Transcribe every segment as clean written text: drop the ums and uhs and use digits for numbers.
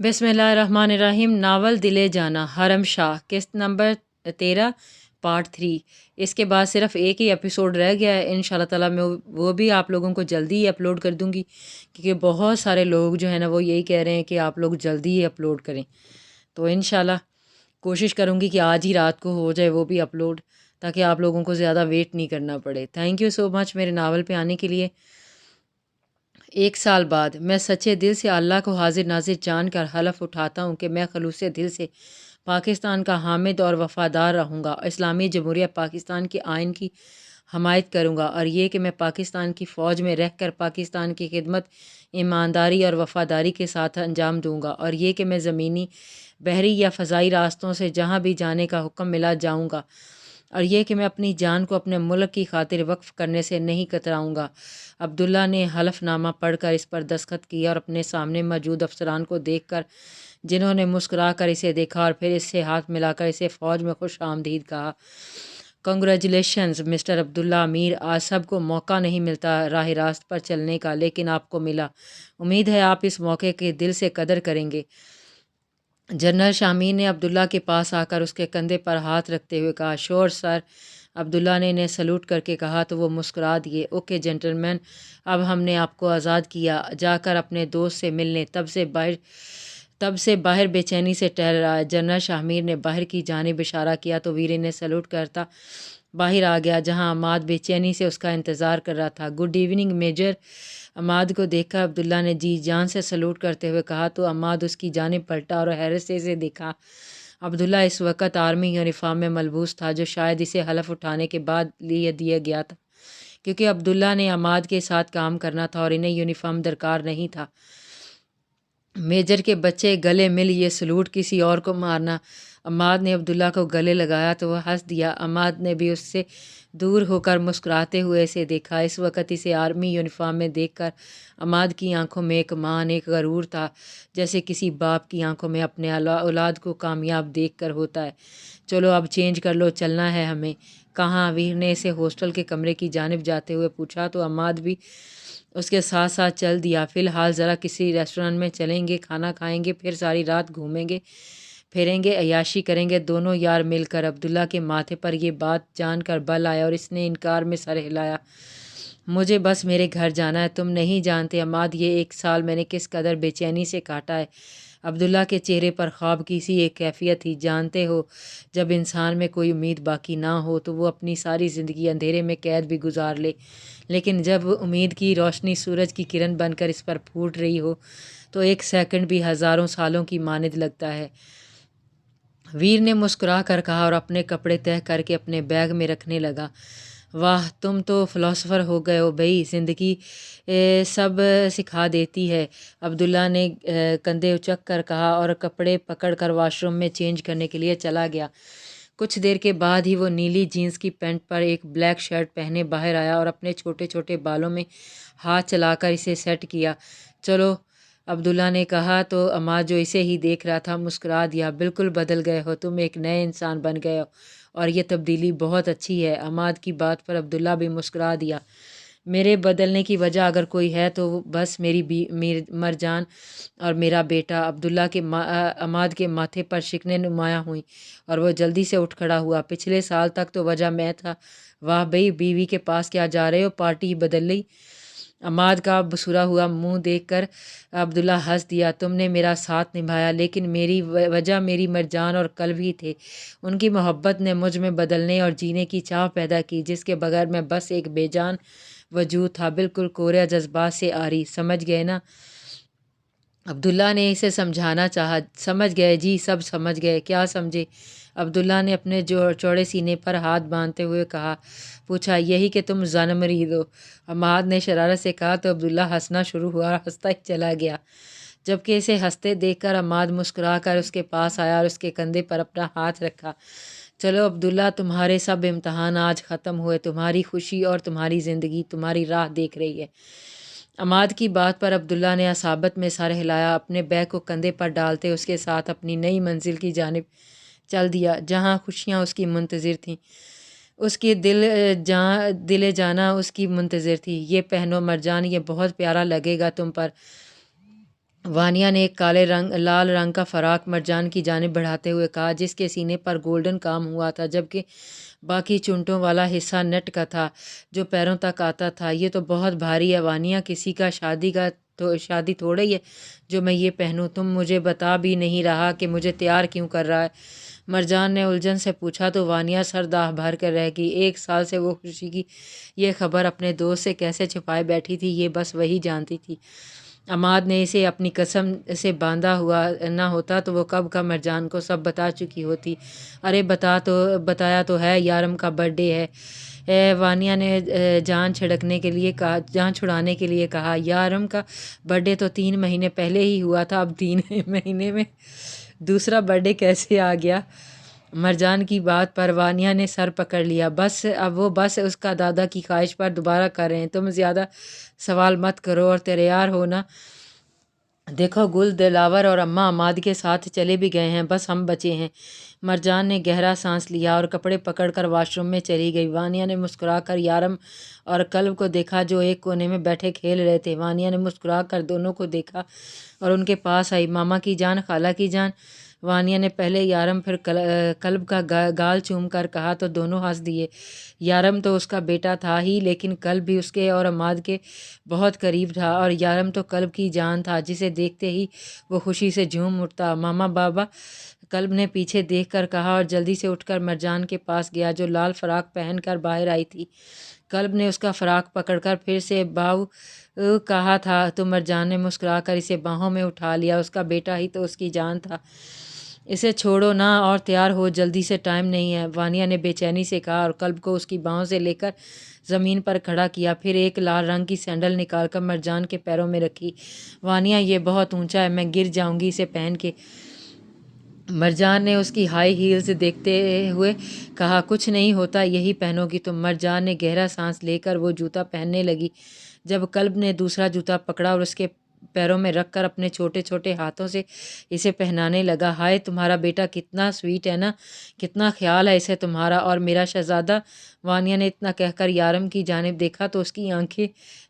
بسم اللہ الرحمن الرحیم۔ ناول دل جانا، حرم شاہ، قسط نمبر 13، پارٹ 3۔ اس کے بعد صرف ایک ہی ایپیسوڈ رہ گیا ہے، ان شاء اللہ تعالیٰ میں وہ بھی آپ لوگوں کو جلدی ہی اپلوڈ کر دوں گی، کیونکہ بہت سارے لوگ جو ہیں نا وہ یہی کہہ رہے ہیں کہ آپ لوگ جلدی ہی اپلوڈ کریں، تو ان شاء اللہ کوشش کروں گی کہ آج ہی رات کو ہو جائے وہ بھی اپلوڈ، تاکہ آپ لوگوں کو زیادہ ویٹ نہیں کرنا پڑے۔ تھینک یو سو مچ میرے ناول پہ آنے کے لیے۔ 1 سال بعد میں سچے دل سے اللہ کو حاضر ناظر جان کر حلف اٹھاتا ہوں کہ میں خلوص دل سے پاکستان کا حامد اور وفادار رہوں گا، اسلامی جمہوریہ پاکستان کے آئین کی حمایت کروں گا، اور یہ کہ میں پاکستان کی فوج میں رہ کر پاکستان کی خدمت ایمانداری اور وفاداری کے ساتھ انجام دوں گا، اور یہ کہ میں زمینی، بحری یا فضائی راستوں سے جہاں بھی جانے کا حکم ملا جاؤں گا، اور یہ کہ میں اپنی جان کو اپنے ملک کی خاطر وقف کرنے سے نہیں کتراؤں گا۔ عبداللہ نے حلف نامہ پڑھ کر اس پر دستخط کیا اور اپنے سامنے موجود افسران کو دیکھ کر، جنہوں نے مسکرا کر اسے دیکھا اور پھر اس سے ہاتھ ملا کر اسے فوج میں خوش آمدید کہا۔ کنگریچولیشنز مسٹر عبداللہ امیر، آج سب کو موقع نہیں ملتا راہ راست پر چلنے کا، لیکن آپ کو ملا۔ امید ہے آپ اس موقع کی دل سے قدر کریں گے۔ جنرل شامیر نے عبداللہ کے پاس آ کر اس کے کندھے پر ہاتھ رکھتے ہوئے کہا، شور سر۔ عبداللہ نے انہیں سلوٹ کر کے کہا تو وہ مسکرا دیے۔ اوکے جنٹلمین، اب ہم نے آپ کو آزاد کیا، جا کر اپنے دوست سے ملنے۔ تب سے باہر بے چینی سے ٹہل رہا ہے۔ جنرل شامیر نے باہر کی جانب اشارہ کیا تو ویر نے سلوٹ کرتا باہر آ گیا، جہاں عماد بے چینی سے اس کا انتظار کر رہا تھا۔ Good evening major. عماد کو دیکھا عبداللہ نے جی جان سے سلوٹ کرتے ہوئے کہا تو عماد اس کی جانب پلٹا اور حیرت سے اسے دیکھا۔ عبداللہ اس وقت آرمی یونیفارم میں ملبوس تھا، جو شاید اسے حلف اٹھانے کے بعد دیا گیا تھا، کیونکہ عبداللہ نے عماد کے ساتھ کام کرنا تھا اور انہیں یونیفارم درکار نہیں تھا۔ میجر کے بچے، گلے مل، یہ سلوٹ کسی اور کو مارنا۔ عماد نے عبداللہ کو گلے لگایا تو وہ ہنس دیا۔ عماد نے بھی اس سے دور ہو کر مسکراتے ہوئے اسے دیکھا۔ اس وقت اسے آرمی یونیفارم میں دیکھ کر عماد کی آنکھوں میں ایک مان، ایک غرور تھا، جیسے کسی باپ کی آنکھوں میں اپنے اولاد کو کامیاب دیکھ کر ہوتا ہے۔ چلو اب چینج کر لو، چلنا ہے ہمیں۔ کہاں؟ ویر نے اسے ہاسٹل کے کمرے کی جانب جاتے ہوئے پوچھا تو عماد بھی اس کے ساتھ ساتھ چل دیا۔ فی الحال ذرا کسی ریسٹورنٹ میں چلیں گے، کھانا کھائیں گے، پھر ساری رات گھومیں گے پھریں گے، عیاشی کریں گے دونوں یار مل کر۔ عبداللہ کے ماتھے پر یہ بات جان کر بل آیا اور اس نے انکار میں سر ہلایا۔ مجھے بس میرے گھر جانا ہے، تم نہیں جانتے عماد یہ 1 سال میں نے کس قدر بے چینی سے کاٹا ہے۔ عبداللہ کے چہرے پر خواب کی سی ایک کیفیت تھی۔ جانتے ہو، جب انسان میں کوئی امید باقی نہ ہو تو وہ اپنی ساری زندگی اندھیرے میں قید بھی گزار لے، لیکن جب امید کی روشنی سورج کی کرن بن کر اس پر پھوٹ رہی ہو تو 1 سیکنڈ بھی ہزاروں سالوں کی مانند لگتا ہے۔ ویر نے مسکرا کر کہا اور اپنے کپڑے تہہ کر کے اپنے بیگ میں رکھنے لگا۔ واہ، تم تو فلاسفر ہو گئے ہو بھئی، زندگی سب سکھا دیتی ہے، عبداللہ نے کندھے اچک کر کہا اور کپڑے پکڑ کر واش روم میں چینج کرنے کے لیے چلا گیا۔ کچھ دیر کے بعد ہی وہ نیلی جینس کی پینٹ پر ایک بلیک شرٹ پہنے باہر آیا اور اپنے چھوٹے چھوٹے بالوں میں ہاتھ چلا کر اسے سیٹ کیا۔ چلو، عبداللہ نے کہا تو عماد جو اسے ہی دیکھ رہا تھا مسکرا دیا۔ بالکل بدل گئے ہو، تم ایک نئے انسان بن گئے ہو اور یہ تبدیلی بہت اچھی ہے۔ عماد کی بات پر عبداللہ بھی مسکرا دیا۔ میرے بدلنے کی وجہ اگر کوئی ہے تو بس میری مرجان اور میرا بیٹا۔ عماد کے ماتھے پر شکنیں نمایاں ہوئیں اور وہ جلدی سے اٹھ کھڑا ہوا۔ پچھلے سال تک تو وجہ میں تھا۔ واہ بھئی، بیوی کے پاس کیا جا رہے ہو، پارٹی ہی بدل لی۔ عماد کا بسورا ہوا منہ دیکھ کر عبداللہ ہنس دیا۔ تم نے میرا ساتھ نبھایا، لیکن میری وجہ میری مرجان اور کلب ہی تھے۔ ان کی محبت نے مجھ میں بدلنے اور جینے کی چاہ پیدا کی، جس کے بغیر میں بس ایک بے جان وجود تھا، بالکل کوریا جذبات سے عاری۔ سمجھ گئے نا؟ عبداللہ نے اسے سمجھانا چاہا۔ سمجھ گئے جی، سب سمجھ گئے۔ کیا سمجھے؟ عبداللہ نے اپنے چوڑے سینے پر ہاتھ باندھتے ہوئے پوچھا۔ یہی کہ تم زن مرید ہو، عماد نے شرارت سے کہا تو عبداللہ ہنسنا شروع ہوا اور ہنستا ہی چلا گیا، جبکہ اسے ہنستے دیکھ کر عماد مسکرا کر اس کے پاس آیا اور اس کے کندھے پر اپنا ہاتھ رکھا۔ چلو عبداللہ، تمہارے سب امتحان آج ختم ہوئے، تمہاری خوشی اور تمہاری زندگی تمہاری راہ دیکھ رہی ہے۔ عماد کی بات پر عبداللہ نے عصابت میں سر ہلایا، اپنے بیگ کو کندھے پر ڈالتے اس کے ساتھ اپنی نئی منزل کی جانب چل دیا، جہاں خوشیاں اس کی منتظر تھیں۔ اس کی دل جانا اس کی منتظر تھی۔ یہ پہنو مرجان، یہ بہت پیارا لگے گا تم پر۔ وانیہ نے ایک لال رنگ کا فراق مرجان کی جانب بڑھاتے ہوئے کہا، جس کے سینے پر گولڈن کام ہوا تھا، جبکہ باقی چونٹوں والا حصہ نیٹ کا تھا جو پیروں تک آتا تھا۔ یہ تو بہت بھاری ہے وانیہ، کسی کا شادی تھوڑے ہی ہے جو میں یہ پہنوں۔ تم مجھے بتا بھی نہیں رہا کہ مجھے تیار کیوں کر رہا ہے؟ مرجان نے الجھن سے پوچھا تو وانیہ سر داہ بھر کر رہ گئی۔ 1 سال سے وہ خوشی کی یہ خبر اپنے دوست سے کیسے چھپائے بیٹھی تھی، یہ بس وہی جانتی تھی۔ عماد نے اسے اپنی قسم سے باندھا ہوا نہ ہوتا تو وہ کب کا مرجان کو سب بتا چکی ہوتی۔ ارے بتایا تو ہے، یارم کا برتھ ڈے ہے۔ وانیہ نے جان چھڑانے کے لیے کہا۔ یارم کا برتھ ڈے تو 3 مہینے پہلے ہی ہوا تھا، اب 3 مہینے میں دوسرا برتھ ڈے کیسے آ گیا؟ مرجان کی بات پر وانیہ نے سر پکڑ لیا۔ اب وہ اس کا دادا کی خواہش پر دوبارہ کر رہے ہیں، تم زیادہ سوال مت کرو اور تیار ہو نا۔ دیکھو گل دلاور اور اماں عماد کے ساتھ چلے بھی گئے ہیں، بس ہم بچے ہیں۔ مرجان نے گہرا سانس لیا اور کپڑے پکڑ کر واش روم میں چلی گئی۔ وانیہ نے مسکرا کر یارم اور کلب کو دیکھا جو ایک کونے میں بیٹھے کھیل رہے تھے۔ وانیہ نے مسکرا کر دونوں کو دیکھا اور ان کے پاس آئی۔ ماما کی جان، خالہ کی جان، وانیہ نے پہلے یارم پھر کلب کا گال چوم کر کہا تو دونوں ہنس دیے۔ یارم تو اس کا بیٹا تھا ہی، لیکن کلب بھی اس کے اور عماد کے بہت قریب تھا، اور یارم تو کلب کی جان تھا جسے دیکھتے ہی وہ خوشی سے جھوم اٹھتا۔ ماما بابا، کلب نے پیچھے دیکھ کر کہا اور جلدی سے اٹھ کر مرجان کے پاس گیا جو لال فراق پہن کر باہر آئی تھی۔ کلب نے اس کا فراق پکڑ کر پھر سے باؤ کہا تھا تو مرجان نے مسکرا کر اسے باہوں میں اٹھا لیا۔ اس کا بیٹا ہی تو اس کی جان تھا، اسے چھوڑو نا اور تیار ہو جلدی سے، ٹائم نہیں ہے، وانیہ نے بے چینی سے کہا اور کلب کو اس کی باہوں سے لے کر زمین پر کھڑا کیا، پھر ایک لال رنگ کی سینڈل نکال کر مرجان کے پیروں میں رکھی۔ وانیہ، یہ بہت اونچا ہے، میں گر جاؤں گی اسے پہن کے۔ مرجان نے اس کی ہائی ہیلز دیکھتے ہوئے کہا، کچھ نہیں ہوتا، یہی پہنو گی تم۔ مرجان نے گہرا سانس لے کر وہ جوتا پہننے لگی۔ جب کلب نے دوسرا جوتا پکڑا اور اس کے پیروں میں رکھ کر اپنے چھوٹے چھوٹے ہاتھوں سے اسے پہنانے لگا۔ ہائے، تمہارا بیٹا کتنا سویٹ ہے نا، کتنا خیال ہے اسے تمہارا، اور میرا شہزادہ۔ وانیہ نے اتنا کہہ کر یارم کی جانب دیکھا تو اس کی آنکھیں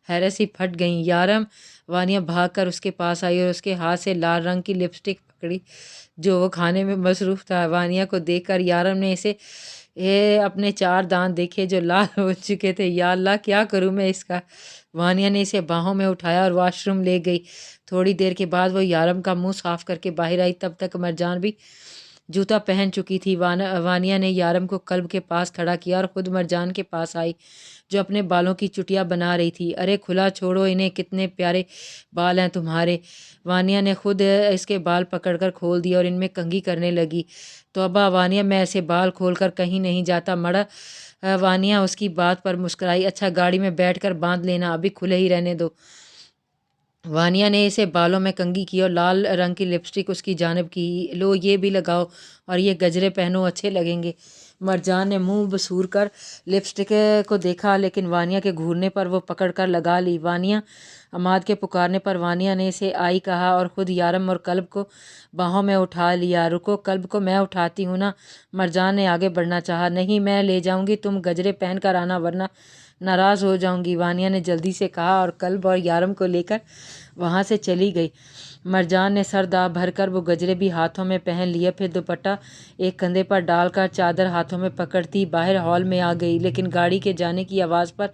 حیرت سے پھٹ گئیں۔ یارم! وانیہ بھاگ کر اس کے پاس آئی اور اس کے ہاتھ سے لال رنگ کی لپسٹک پکڑی جو وہ کھانے میں مصروف تھا۔ وانیہ کو دیکھ کر یارم نے اسے اپنے 4 دانت دیکھے جو لال ہو چکے تھے۔ یا اللہ، کیا کروں میں اس کا؟ وانیہ نے اسے باہوں میں اٹھایا اور واش روم لے گئی۔ تھوڑی دیر کے بعد وہ یارم کا منہ صاف کر کے باہر آئی، تب تک مرجان بھی جوتا پہن چکی تھی۔ وانیہ نے یارم کو کلب کے پاس کھڑا کیا اور خود مرجان کے پاس آئی جو اپنے بالوں کی چٹیاں بنا رہی تھی۔ ارے کھلا چھوڑو انہیں، کتنے پیارے بال ہیں تمہارے۔ وانیہ نے خود اس کے بال پکڑ کر کھول دیے اور ان میں کنگھی کرنے لگی۔ توبہ وانیہ، میں ایسے بال کھول کر کہیں نہیں جاتا مڑا۔ وانیہ اس کی بات پر مسکرائی۔ اچھا، گاڑی میں بیٹھ کر باندھ لینا، ابھی کھلے ہی رہنے دو۔ وانیہ نے اسے بالوں میں کنگھی کی اور لال رنگ کی لپسٹک اس کی جانب کی۔ لو، یہ بھی لگاؤ اور یہ گجرے پہنو، اچھے لگیں گے۔ مرجان نے منہ بسور کر لپسٹک کو دیکھا، لیکن وانیہ کے گھورنے پر وہ پکڑ کر لگا لی۔ وانیہ! عماد کے پکارنے پر وانیہ نے اسے آئی کہا اور خود یارم اور کلب کو باہوں میں اٹھا لیا۔ رکو، کلب کو میں اٹھاتی ہوں نا۔ مرجان نے آگے بڑھنا چاہا۔ نہیں، میں لے جاؤں گی، تم گجرے پہن کر آنا ورنہ ناراض ہو جاؤں گی، وانیہ نے جلدی سے کہا اور کلب اور یارم کو لے کر وہاں سے چلی گئی۔ مرجان نے سر داہ بھر کر وہ گجرے بھی ہاتھوں میں پہن لیے، پھر دوپٹہ ایک کندھے پر ڈال کر چادر ہاتھوں میں پکڑتی باہر ہال میں آ گئی، لیکن گاڑی کے جانے کی آواز پر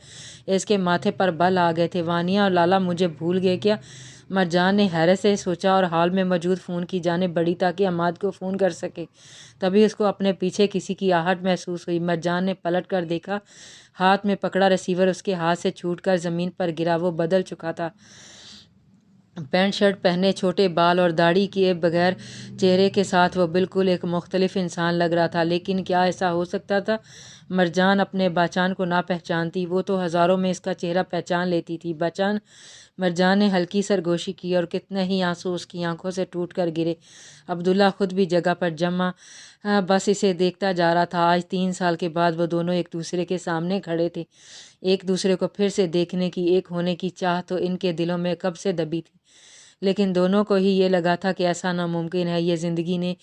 اس کے ماتھے پر بل آ گئے تھے۔ وانیہ اور لالا مجھے بھول گئے کیا؟ مرجان نے حیرت سے سوچا اور ہال میں موجود فون کی جانب بڑھی تاکہ عماد کو فون کر سکے۔ تبھی اس کو اپنے پیچھے کسی کی آہٹ محسوس ہوئی۔ مرجان نے پلٹ کر دیکھا، ہاتھ میں پکڑا ریسیور اس کے ہاتھ سے چھوٹ کر زمین پر گرا۔ وہ بدل چکا تھا، پینٹ شرٹ پہنے، چھوٹے بال اور داڑھی کیے بغیر چہرے کے ساتھ وہ بالکل ایک مختلف انسان لگ رہا تھا۔ لیکن کیا ایسا ہو سکتا تھا؟ مرجان اپنے باچان کو نہ پہچانتی، وہ تو ہزاروں میں اس کا چہرہ پہچان لیتی تھی۔ باچان! مرجان نے ہلکی سرگوشی کی اور کتنے ہی آنسو اس کی آنکھوں سے ٹوٹ کر گرے۔ عبداللہ خود بھی جگہ پر جمع بس اسے دیکھتا جا رہا تھا۔ آج 3 سال کے بعد وہ دونوں ایک دوسرے کے سامنے کھڑے تھے۔ ایک دوسرے کو پھر سے دیکھنے کی، ایک ہونے کی چاہ تو ان کے دلوں میں کب سے دبی تھی، لیکن دونوں کو ہی یہ لگا تھا کہ ایسا ناممکن ہے، یہ زندگی نے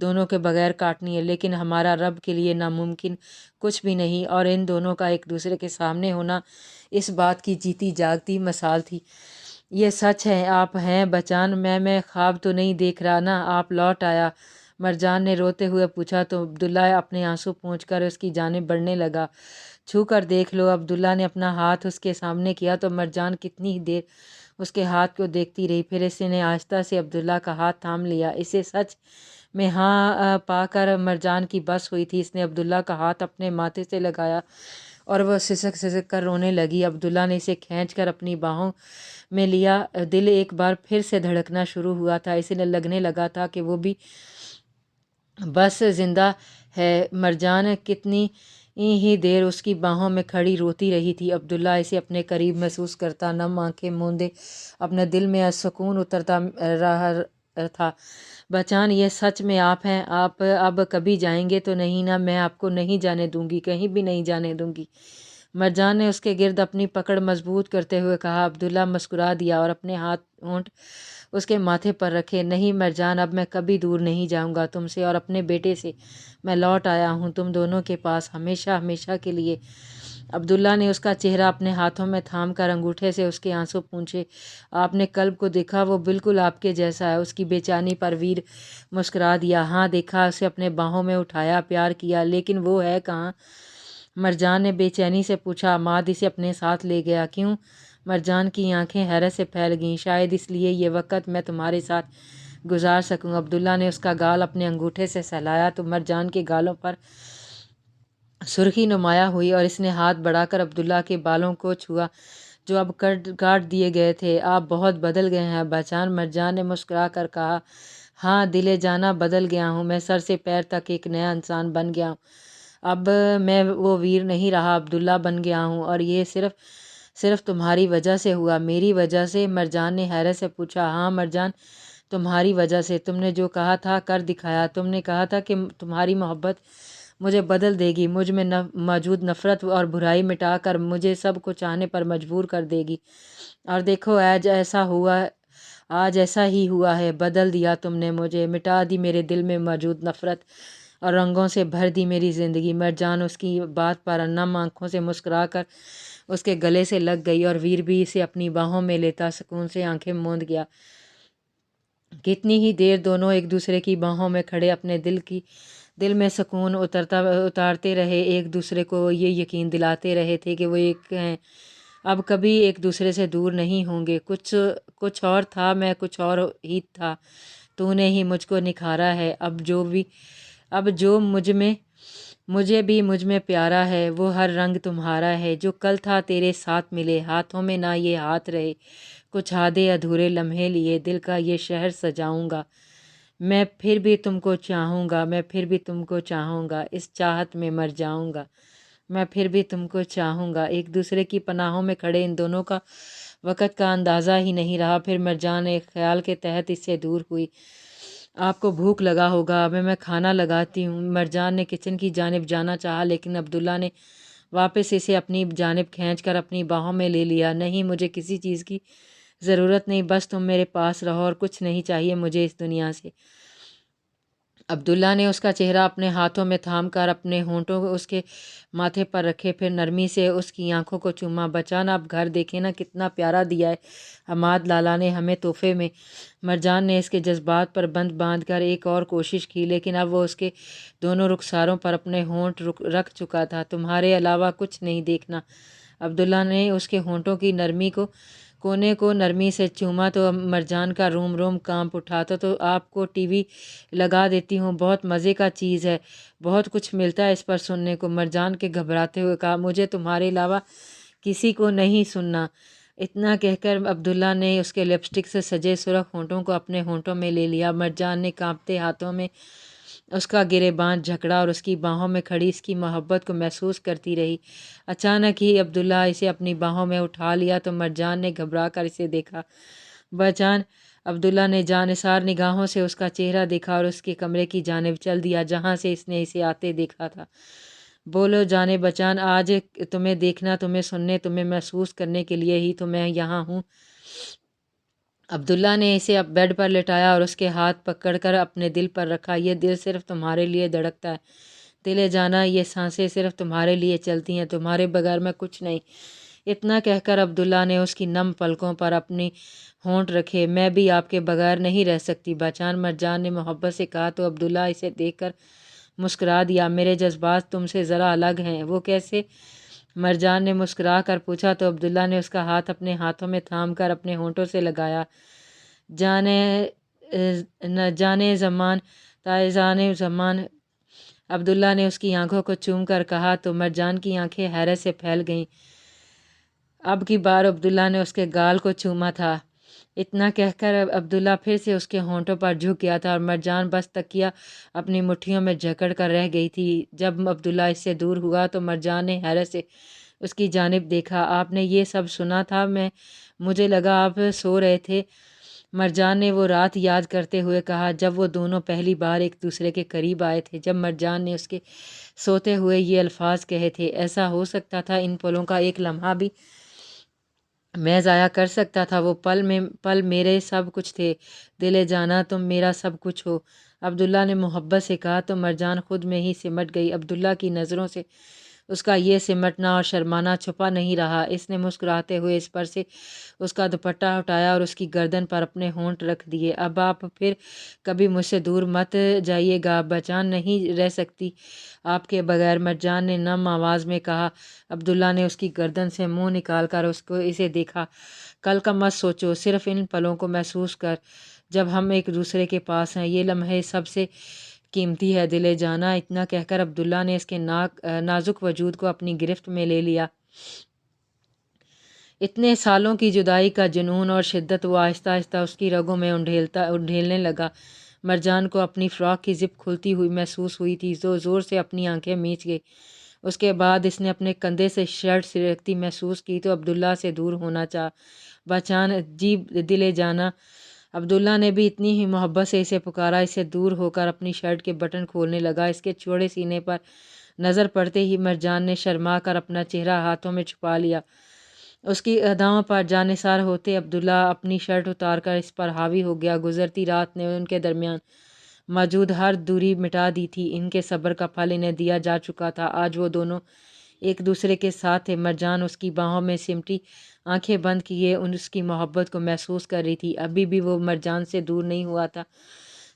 دونوں کے بغیر کاٹنی ہے، لیکن ہمارا رب کے لیے ناممکن کچھ بھی نہیں، اور ان دونوں کا ایک دوسرے کے سامنے ہونا اس بات کی جیتی جاگتی مثال تھی۔ یہ سچ ہے، آپ ہیں بچان، میں خواب تو نہیں دیکھ رہا نا، آپ لوٹ آیا؟ مرجان نے روتے ہوئے پوچھا تو عبداللہ اپنے آنسو پونچھ کر اس کی جانب بڑھنے لگا۔ چھو کر دیکھ لو۔ عبداللہ نے اپنا ہاتھ اس کے سامنے کیا تو مرجان کتنی دیر اس کے ہاتھ کو دیکھتی رہی، پھر اس نے آہستہ سے عبداللہ کا ہاتھ تھام لیا۔ اسے سچ میں ہاں پا کر مرجان کی بس ہوئی تھی۔ اس نے عبداللہ کا ہاتھ اپنے ماتھے سے لگایا اور وہ سسک سسک کر رونے لگی۔ عبداللہ نے اسے کھینچ کر اپنی باہوں میں لیا۔ دل ایک بار پھر سے دھڑکنا شروع ہوا تھا۔ اسے لگنے لگا تھا کہ وہ بھی بس زندہ ہے۔ مرجان کتنی ہی دیر اس کی باہوں میں کھڑی روتی رہی تھی۔ عبداللہ اسے اپنے قریب محسوس کرتا، نم آنکھیں موندے اپنے دل میں سکون اترتا رہا تھا۔ بچان، یہ سچ میں آپ ہیں؟ آپ اب کبھی جائیں گے تو نہیں نا؟ میں آپ کو نہیں جانے دوں گی، کہیں بھی نہیں جانے دوں گی۔ مرجان نے اس کے گرد اپنی پکڑ مضبوط کرتے ہوئے کہا۔ عبداللہ مسکرا دیا اور اپنے ہونٹ اس کے ماتھے پر رکھے۔ نہیں مرجان، اب میں کبھی دور نہیں جاؤں گا تم سے اور اپنے بیٹے سے۔ میں لوٹ آیا ہوں تم دونوں کے پاس، ہمیشہ ہمیشہ کے لیے۔ عبداللہ نے اس کا چہرہ اپنے ہاتھوں میں تھام کر انگوٹھے سے اس کے آنسو پونچھے۔ آپ نے کلب کو دیکھا؟ وہ بالکل آپ کے جیسا ہے۔ اس کی بے چینی پر ویر مسکرا دیا۔ ہاں دیکھا، اسے اپنے باہوں میں اٹھایا، پیار کیا، لیکن وہ ہے کہاں؟ مرجان نے بے چینی سے پوچھا۔ عماد اسے اپنے ساتھ لے گیا۔ کیوں؟ مرجان کی آنکھیں حیرت سے پھیل گئیں۔ شاید اس لیے یہ وقت میں تمہارے ساتھ گزار سکوں۔ عبداللہ نے اس کا گال اپنے انگوٹھے سے سہلایا تو مرجان کے گالوں پر سرخی نمایاں ہوئی اور اس نے ہاتھ بڑھا کر عبداللہ کے بالوں کو چھوا جو اب کاٹ دیے گئے تھے۔ آپ بہت بدل گئے ہیں بچان، مرجان نے مسکرا کر کہا۔ ہاں دل جانا، بدل گیا ہوں میں، سر سے پیر تک ایک نیا انسان بن گیا ہوں۔ اب میں وہ ویر نہیں رہا، عبداللہ بن گیا ہوں، اور یہ صرف تمہاری وجہ سے ہوا۔ میری وجہ سے؟ مرجان نے حیرت سے پوچھا۔ ہاں مرجان، تمہاری وجہ سے۔ تم نے جو کہا تھا کر دکھایا۔ تم نے کہا تھا کہ تمہاری محبت مجھے بدل دے گی، مجھ میں موجود نفرت اور برائی مٹا کر مجھے سب کو چاہنے پر مجبور کر دے گی، اور دیکھو آج ایسا ہی ہوا ہے۔ بدل دیا تم نے مجھے، مٹا دی میرے دل میں موجود نفرت اور رنگوں سے بھر دی میری زندگی۔ مرجان اس کی بات پر نم آنکھوں سے مسکرا کر اس کے گلے سے لگ گئی اور ویر بھی اسے اپنی باہوں میں لیتا سکون سے آنکھیں موند گیا۔ کتنی ہی دیر دونوں ایک دوسرے کی باہوں میں کھڑے اپنے دل میں سکون اتارتے رہے، ایک دوسرے کو یہ یقین دلاتے رہے تھے کہ وہ ایک ہیں، اب کبھی ایک دوسرے سے دور نہیں ہوں گے۔ کچھ اور تھا، میں کچھ اور ہی تھا، تو نے ہی مجھ کو نکھارا ہے۔ اب جو مجھے بھی مجھ میں پیارا ہے، وہ ہر رنگ تمہارا ہے۔ جو کل تھا تیرے ساتھ ملے، ہاتھوں میں نہ یہ ہاتھ رہے، کچھ آدھے ادھورے لمحے لیے دل کا یہ شہر سجاؤں گا۔ میں پھر بھی تم کو چاہوں گا، میں پھر بھی تم کو چاہوں گا، اس چاہت میں مر جاؤں گا، میں پھر بھی تم کو چاہوں گا۔ ایک دوسرے کی پناہوں میں کھڑے ان دونوں کا وقت کا اندازہ ہی نہیں رہا۔ پھر مرجان ایک خیال کے تحت اس سے دور ہوئی۔ آپ کو بھوک لگا ہوگا، میں کھانا لگاتی ہوں۔ مرجان نے کچن کی جانب جانا چاہا لیکن عبداللہ نے واپس اسے اپنی جانب کھینچ کر اپنی باہوں میں لے لیا۔ نہیں، مجھے کسی چیز کی ضرورت نہیں، بس تم میرے پاس رہو، اور کچھ نہیں چاہیے مجھے اس دنیا سے۔ عبداللہ نے اس کا چہرہ اپنے ہاتھوں میں تھام کر اپنے ہونٹوں کو اس کے ماتھے پر رکھے، پھر نرمی سے اس کی آنکھوں کو چوما۔ بچان، اب گھر دیکھے نا، کتنا پیارا دیا ہے حماد لالا نے ہمیں تحفے میں۔ مرجان نے اس کے جذبات پر بند باندھ کر ایک اور کوشش کی، لیکن اب وہ اس کے دونوں رخساروں پر اپنے ہونٹ رکھ چکا تھا۔ تمہارے علاوہ کچھ نہیں دیکھنا۔ عبداللہ نے اس کے ہونٹوں کی کونے کو نرمی سے چوما تو مرجان کا روم روم کانپ اٹھا۔ تو آپ کو ٹی وی لگا دیتی ہوں، بہت مزے کا چیز ہے، بہت کچھ ملتا ہے اس پر سننے کو۔ مرجان کے گھبراتے ہوئے کہا۔ مجھے تمہارے علاوہ کسی کو نہیں سننا۔ اتنا کہہ کر عبداللہ نے اس کے لپسٹک سے سجے سرخ ہونٹوں کو اپنے ہونٹوں میں لے لیا۔ مرجان نے کانپتے ہاتھوں میں اس کا گریباں جھکڑا اور اس کی باہوں میں کھڑی اس کی محبت کو محسوس کرتی رہی۔ اچانک ہی عبداللہ اسے اپنی باہوں میں اٹھا لیا تو مرجان نے گھبرا کر اسے دیکھا۔ بچان، عبداللہ نے جانثار نگاہوں سے اس کا چہرہ دیکھا اور اس کے کمرے کی جانب چل دیا جہاں سے اس نے اسے آتے دیکھا تھا۔ بولو جانے بچان، آج تمہیں دیکھنا، تمہیں سننے، تمہیں محسوس کرنے کے لیے ہی تو میں یہاں ہوں۔ عبداللہ نے اسے بیڈ پر لٹایا اور اس کے ہاتھ پکڑ کر اپنے دل پر رکھا۔ یہ دل صرف تمہارے لیے دھڑکتا ہے دل جانا، یہ سانسیں صرف تمہارے لیے چلتی ہیں، تمہارے بغیر میں کچھ نہیں۔ اتنا کہہ کر عبداللہ نے اس کی نم پلکوں پر اپنی ہونٹ رکھے۔ میں بھی آپ کے بغیر نہیں رہ سکتی بچان، مرجان نے محبت سے کہا تو عبداللہ اسے دیکھ کر مسکرا دیا۔ میرے جذبات تم سے ذرا الگ ہیں۔ وہ کیسے؟ مرجان نے مسکرا کر پوچھا تو عبداللہ نے اس کا ہاتھ اپنے ہاتھوں میں تھام کر اپنے ہونٹوں سے لگایا۔ جانے زمان تائزانے زمان، عبداللہ نے اس کی آنکھوں کو چوم کر کہا تو مرجان کی آنکھیں حیرت سے پھیل گئیں۔ اب کی بار عبداللہ نے اس کے گال کو چوما تھا۔ اتنا کہہ کر عبداللہ پھر سے اس کے ہونٹوں پر جھک گیا تھا اور مرجان بس تکیہ اپنی مٹھیوں میں جکڑ کر رہ گئی تھی۔ جب عبداللہ اس سے دور ہوا تو مرجان نے حیرت سے اس کی جانب دیکھا۔ آپ نے یہ سب سنا تھا؟ مجھے لگا آپ سو رہے تھے۔ مرجان نے وہ رات یاد کرتے ہوئے کہا جب وہ دونوں پہلی بار ایک دوسرے کے قریب آئے تھے، جب مرجان نے اس کے سوتے ہوئے یہ الفاظ کہے تھے، ایسا ہو سکتا تھا ان پلوں کا ایک لمحہ بھی میں ضائع کر سکتا تھا؟ وہ پل میرے سب کچھ تھے، دل جانا تم میرا سب کچھ ہو، عبداللہ نے محبت سے کہا تو مرجان خود میں ہی سمٹ گئی۔ عبداللہ کی نظروں سے اس کا یہ سمٹنا اور شرمانا چھپا نہیں رہا۔ اس نے مسکراتے ہوئے اس پر سے اس کا دوپٹہ ہٹایا اور اس کی گردن پر اپنے ہونٹ رکھ دیے۔ اب آپ پھر کبھی مجھ سے دور مت جائیے گا بچان، نہیں رہ سکتی آپ کے بغیر، مرجان نے نم آواز میں کہا۔ عبداللہ نے اس کی گردن سے منہ نکال کر اسے دیکھا۔ کل کا مت سوچو، صرف ان پلوں کو محسوس کر جب ہم ایک دوسرے کے پاس ہیں، یہ لمحے سب سے قیمتی ہے دل جانا۔ اتنا کہہ کر عبداللہ نے اس کے نازک وجود کو اپنی گرفت میں لے لیا۔ اتنے سالوں کی جدائی کا جنون اور شدت وہ آہستہ آہستہ اس کی رگوں میں انڈھیلنے لگا۔ مرجان کو اپنی فراق کی زپ کھلتی ہوئی محسوس ہوئی تھی، زور سے اپنی آنکھیں میچ گئی۔ اس کے بعد اس نے اپنے کندھے سے شرٹ سرکتی محسوس کی تو عبداللہ سے دور ہونا چاہا۔ بچان جی دل جانا، عبداللہ نے بھی اتنی ہی محبت سے اسے پکارا۔ اسے دور ہو کر اپنی شرٹ کے بٹن کھولنے لگا۔ اس کے چوڑے سینے پر نظر پڑتے ہی مرجان نے شرما کر اپنا چہرہ ہاتھوں میں چھپا لیا۔ اس کی اداؤں پر جانثار ہوتے عبداللہ اپنی شرٹ اتار کر اس پر حاوی ہو گیا۔ گزرتی رات نے ان کے درمیان موجود ہر دوری مٹا دی تھی۔ ان کے صبر کا پھل انہیں دیا جا چکا تھا۔ آج وہ دونوں ایک دوسرے کے ساتھ تھے۔ مرجان اس کی باہوں میں سمٹی آنکھیں بند کیے اس کی محبت کو محسوس کر رہی تھی۔ ابھی بھی وہ مرجان سے دور نہیں ہوا تھا۔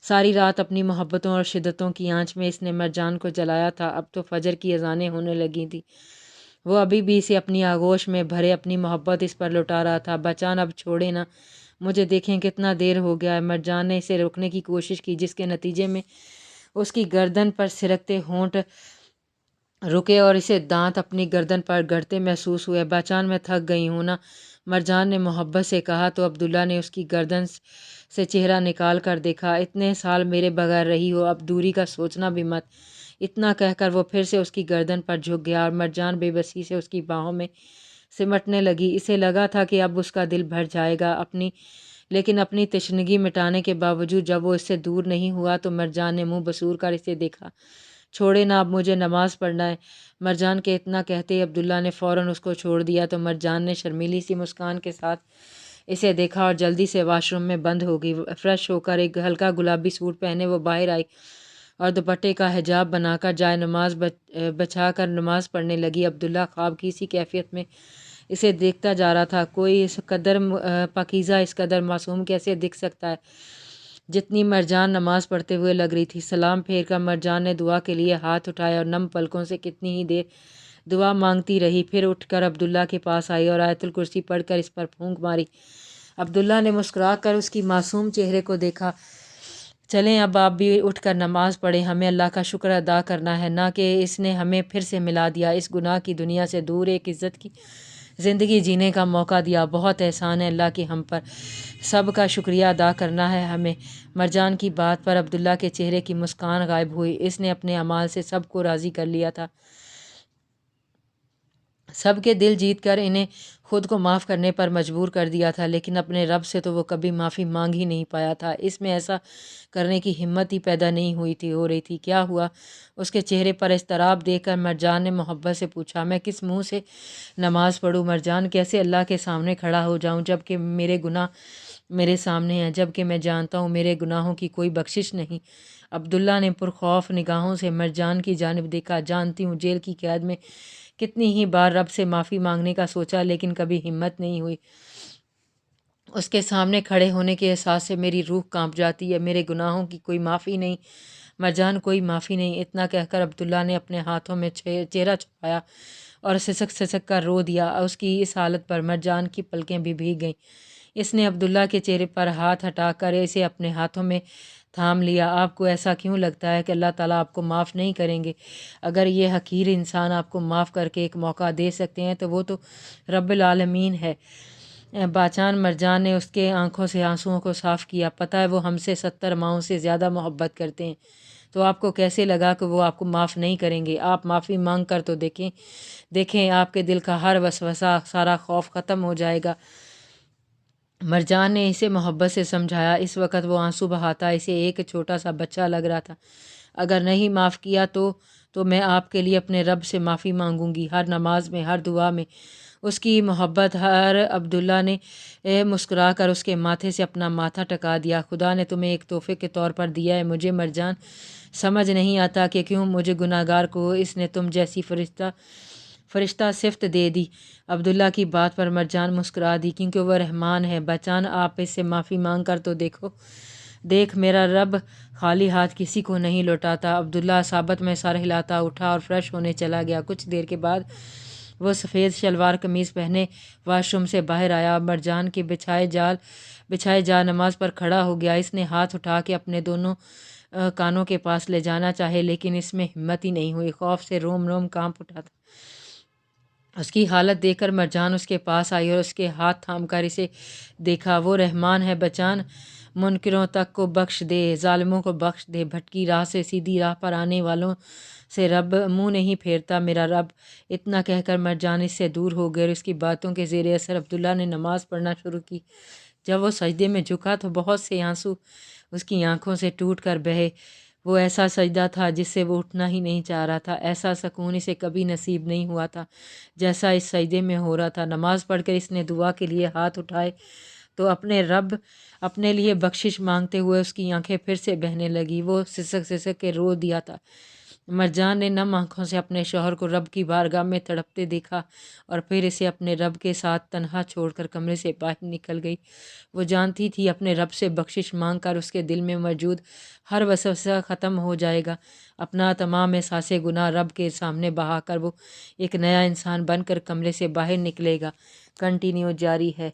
ساری رات اپنی محبتوں اور شدتوں کی آنچ میں اس نے مرجان کو جلایا تھا۔ اب تو فجر کی اذانیں ہونے لگی تھیں۔ وہ ابھی بھی اسے اپنی آغوش میں بھرے اپنی محبت اس پر لوٹا رہا تھا۔ بچان اب چھوڑے نا مجھے، دیکھیں کتنا دیر ہو گیا ہے۔ مرجان نے اسے روکنے کی کوشش کی، جس کے نتیجے میں اس کی گردن پر سرکتے ہونٹ رکے اور اسے دانت اپنی گردن پر گڑتے محسوس ہوئے۔ بچان میں تھک گئی ہوں نا، مرجان نے محبت سے کہا تو عبداللہ نے اس کی گردن سے چہرہ نکال کر دیکھا۔ اتنے سال میرے بغیر رہی ہو، اب دوری کا سوچنا بھی مت۔ اتنا کہہ کر وہ پھر سے اس کی گردن پر جھک گیا اور مرجان بے بسی سے اس کی باہوں میں سمٹنے لگی۔ اسے لگا تھا کہ اب اس کا دل بھر جائے گا، لیکن اپنی تشنگی مٹانے کے باوجود جب وہ اس سے دور نہیں ہوا تو مرجان نے منہ بسور کر اسے دیکھا۔ چھوڑے نا، اب مجھے نماز پڑھنا ہے۔ مرجان کے اتنا کہتے ہی عبداللہ نے فوراً اس کو چھوڑ دیا تو مرجان نے شرمیلی سی مسکان کے ساتھ اسے دیکھا اور جلدی سے واش روم میں بند ہو گئی۔ فریش ہو کر ایک ہلکا گلابی سوٹ پہنے وہ باہر آئی اور دوپٹے کا حجاب بنا کر جائے نماز بچھا کر نماز پڑھنے لگی۔ عبداللہ خواب کی سی کیفیت میں اسے دیکھتا جا رہا تھا۔ کوئی اس قدر پاکیزہ، اس قدر معصوم کیسے دکھ سکتا ہے جتنی مرجان نماز پڑھتے ہوئے لگ رہی تھی۔ سلام پھیر کر مرجان نے دعا کے لیے ہاتھ اٹھائے اور نم پلکوں سے کتنی ہی دیر دعا مانگتی رہی، پھر اٹھ کر عبداللہ کے پاس آئی اور آیت الکرسی پڑھ کر اس پر پھونک ماری۔ عبداللہ نے مسکرا کر اس کی معصوم چہرے کو دیکھا۔ چلیں اب آپ بھی اٹھ کر نماز پڑھیں، ہمیں اللہ کا شکر ادا کرنا ہے نا کہ اس نے ہمیں پھر سے ملا دیا، اس گناہ کی دنیا سے دور ایک عزت کی زندگی جینے کا موقع دیا۔ بہت احسان ہے اللہ کی ہم پر، سب کا شکریہ ادا کرنا ہے ہمیں۔ مرجان کی بات پر عبداللہ کے چہرے کی مسکان غائب ہوئی۔ اس نے اپنے اعمال سے سب کو راضی کر لیا تھا، سب کے دل جیت کر انہیں خود کو معاف کرنے پر مجبور کر دیا تھا، لیکن اپنے رب سے تو وہ کبھی معافی مانگ ہی نہیں پایا تھا۔ اس میں ایسا کرنے کی ہمت ہی پیدا نہیں ہو رہی تھی۔ کیا ہوا؟ اس کے چہرے پر اضطراب دیکھ کر مرجان نے محبت سے پوچھا۔ میں کس منہ سے نماز پڑھوں مرجان، کیسے اللہ کے سامنے کھڑا ہو جاؤں جب کہ میرے گناہ میرے سامنے ہیں، جب کہ میں جانتا ہوں میرے گناہوں کی کوئی بخشش نہیں۔ عبداللہ نے پرخوف نگاہوں سے مرجان کی جانب دیکھا۔ جانتی ہوں جیل کی قید میں کتنی ہی بار رب سے معافی مانگنے کا سوچا لیکن کبھی ہمت نہیں ہوئی۔ اس کے سامنے کھڑے ہونے کے احساس سے میری روح کانپ جاتی ہے۔ میرے گناہوں کی کوئی معافی نہیں مرجان، کوئی معافی نہیں۔ اتنا کہہ کر عبداللہ نے اپنے ہاتھوں میں چہرہ چھپایا اور سسک سسک کر رو دیا۔ اس کی اس حالت پر مرجان کی پلکیں بھی بھیگ گئیں۔ اس نے عبداللہ کے چہرے پر ہاتھ ہٹا کر اسے اپنے ہاتھوں میں تھام لیا۔ آپ کو ایسا کیوں لگتا ہے کہ اللہ تعالیٰ آپ کو معاف نہیں کریں گے؟ اگر یہ حقیر انسان آپ کو معاف کر کے ایک موقع دے سکتے ہیں تو وہ تو رب العالمین ہے۔ باچان مرجان نے اس کے آنکھوں سے آنسوؤں کو صاف کیا۔ پتہ ہے وہ ہم سے 70 ماؤں سے زیادہ محبت کرتے ہیں، تو آپ کو کیسے لگا کہ وہ آپ کو معاف نہیں کریں گے؟ آپ معافی مانگ کر تو دیکھیں آپ کے دل کا ہر وسوسہ، سارا خوف ختم ہو جائے گا۔ مرجان نے اسے محبت سے سمجھایا۔ اس وقت وہ آنسو بہاتا اسے ایک چھوٹا سا بچہ لگ رہا تھا۔ اگر نہیں معاف کیا تو میں آپ کے لیے اپنے رب سے معافی مانگوں گی، ہر نماز میں، ہر دعا میں۔ اس کی محبت عبداللہ نے مسکرا کر اس کے ماتھے سے اپنا ماتھا ٹکا دیا۔ خدا نے تمہیں ایک تحفے کے طور پر دیا ہے مجھے مرجان، سمجھ نہیں آتا کہ کیوں مجھے گناہ گار کو اس نے تم جیسی فرشتہ صفت دے دی۔ عبداللہ کی بات پر مرجان مسکرا دی، کیونکہ وہ رحمان ہے۔ بچان آپ اس سے معافی مانگ کر تو دیکھ میرا رب خالی ہاتھ کسی کو نہیں لوٹاتا۔ عبداللہ ثابت میں سر ہلاتا اٹھا اور فریش ہونے چلا گیا۔ کچھ دیر کے بعد وہ سفید شلوار قمیض پہنے واش روم سے باہر آیا۔ مرجان کے بچھائے جا نماز پر کھڑا ہو گیا۔ اس نے ہاتھ اٹھا کے اپنے دونوں کانوں کے پاس لے جانا چاہے لیکن اس میں ہمت ہی نہیں ہوئی۔ خوف سے روم روم کانپ اٹھا تھا۔ اس کی حالت دیکھ کر مرجان اس کے پاس آئی اور اس کے ہاتھ تھام کر اسے دیکھا۔ وہ رحمان ہے بچان، منکروں تک کو بخش دے، ظالموں کو بخش دے، بھٹکی راہ سے سیدھی راہ پر آنے والوں سے رب منہ نہیں پھیرتا میرا رب۔ اتنا کہہ کر مرجان اس سے دور ہو گئے اور اس کی باتوں کے زیر اثر عبداللہ نے نماز پڑھنا شروع کی۔ جب وہ سجدے میں جھکا تو بہت سے آنسو اس کی آنکھوں سے ٹوٹ کر بہے۔ وہ ایسا سجدہ تھا جس سے وہ اٹھنا ہی نہیں چاہ رہا تھا۔ ایسا سکون اسے کبھی نصیب نہیں ہوا تھا جیسا اس سجدے میں ہو رہا تھا۔ نماز پڑھ کر اس نے دعا کے لیے ہاتھ اٹھائے تو اپنے لیے بخشش مانگتے ہوئے اس کی آنکھیں پھر سے بہنے لگی۔ وہ سسک سسک کے رو دیا تھا۔ مرجان نے نم آنکھوں سے اپنے شوہر کو رب کی بارگاہ میں تڑپتے دیکھا اور پھر اسے اپنے رب کے ساتھ تنہا چھوڑ کر کمرے سے باہر نکل گئی۔ وہ جانتی تھی اپنے رب سے بخشش مانگ کر اس کے دل میں موجود ہر وسوسہ ختم ہو جائے گا۔ اپنا تمام احساس گناہ رب کے سامنے بہا کر وہ ایک نیا انسان بن کر کمرے سے باہر نکلے گا۔ کنٹینیو جاری ہے۔